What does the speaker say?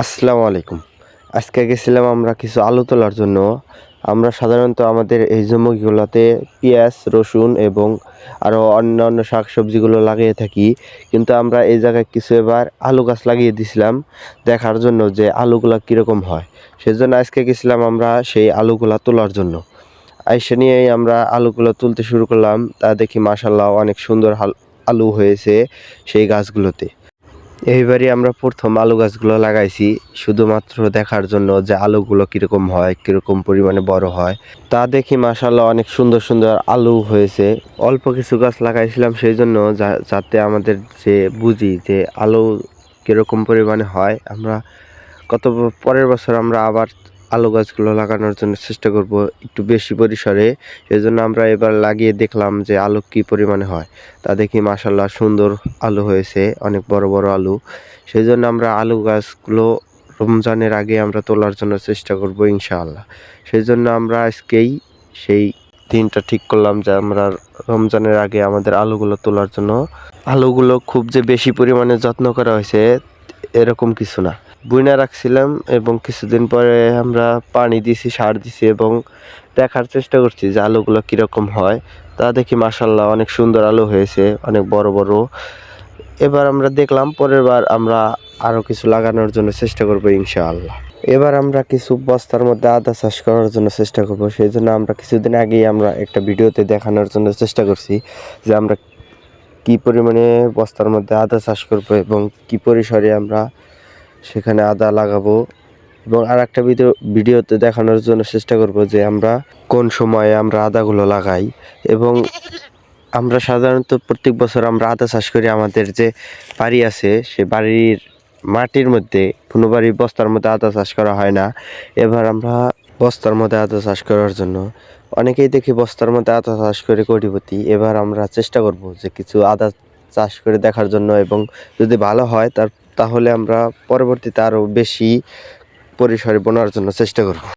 আসসালামু আলাইকুম। আজকে গেছিলাম আমরা কিছু আলু তোলার জন্য। আমরা সাধারণত আমাদের এই জমিগুলোতে পেঁয়াজ, রসুন এবং আরও অন্যান্য শাকসবজিগুলো লাগিয়ে থাকি। কিন্তু আমরা এই জায়গায় কিছু এবার আলু গাছ লাগিয়ে দিয়েছিলাম দেখার জন্য যে আলুগুলা কীরকম হয়। সেজন্য আজকে গেছিলাম আমরা সেই আলুগুলা তোলার জন্য। আইসা নিয়েই আমরা আলুগুলো তুলতে শুরু করলাম। তা দেখি মাশাআল্লাহ অনেক সুন্দর আলু হয়েছে সেই গাছগুলোতে। এইবারই আমরা প্রথম আলু গাছগুলো লাগাইছি শুধুমাত্র দেখার জন্য যে আলুগুলো কীরকম হয়, কীরকম পরিমাণে বড় হয়। তা দেখি মাশাআল্লাহ অনেক সুন্দর সুন্দর আলু হয়েছে। অল্প কিছু গাছ লাগাইছিলাম সেই জন্য যাতে আমাদের যে বুঝি যে আলু কীরকম পরিমাণে হয়, আমরা পরের বছর আমরা আবার আলু গাছগুলো লাগানোর জন্য চেষ্টা করব একটু বেশি পরিসরে। সেজন্য আমরা এবার লাগিয়ে দেখলাম যে আলু কী পরিমাণে হয়। তা দেখি মাশাআল্লাহ সুন্দর আলু হয়েছে, অনেক বড় বড় আলু। সেই জন্য আমরা আলু গাছগুলো রমজানের আগে আমরা তোলার জন্য চেষ্টা করব ইনশাআল্লাহ। সেই জন্য আমরা আজকেই সেই দিনটা ঠিক করলাম যে আমরা রমজানের আগে আমাদের আলুগুলো তোলার জন্য। আলুগুলো খুব যে বেশি পরিমাণে যত্ন করা হয়েছে এরকম কিছু না, বুইনা রাখছিলাম এবং কিছুদিন পরে আমরা পানি দিছি, সার দিছি এবং দেখার চেষ্টা করছি যে আলুগুলো কীরকম হয়। তা দেখি মাশাআল্লাহ অনেক সুন্দর আলু হয়েছে, অনেক বড় বড়। এবার আমরা দেখলাম পরের বার আমরা আরও কিছু লাগানোর জন্য চেষ্টা করব ইনশাআল্লাহ। এবার আমরা কিছু বস্তার মধ্যে আদা চাষ করার জন্য চেষ্টা করব। সেই জন্য আমরা কিছুদিন আগেই আমরা একটা ভিডিওতে দেখানোর জন্য চেষ্টা করছি যে আমরা কী পরিমাণে বস্তার মধ্যে আদা চাষ করব এবং কী পরিসরে আমরা সেখানে আদা লাগাবো। এবং আর একটা ভিডিওতে দেখানোর জন্য চেষ্টা করব যে আমরা কোন সময়ে আমরা আদাগুলো লাগাই। এবং আমরা সাধারণত প্রত্যেক বছর আমরা আদা চাষ করি। আমাদের যে বাড়ি আছে সে বাড়ির মাটির মধ্যে, কোনো বাড়ির বস্তার মধ্যে আদা চাষ করা হয় না। এবার আমরা বস্তার মধ্যে আদা চাষ করার জন্য, অনেকেই দেখি বস্তার মধ্যে আদা চাষ করে কোটিপতি। এবার আমরা চেষ্টা করব যে কিছু আদা চাষ করে দেখার জন্য এবং যদি ভালো হয় তাহলে আমরা পরবর্তীতে আরও বেশি পরিসরে বোনার জন্য চেষ্টা করব।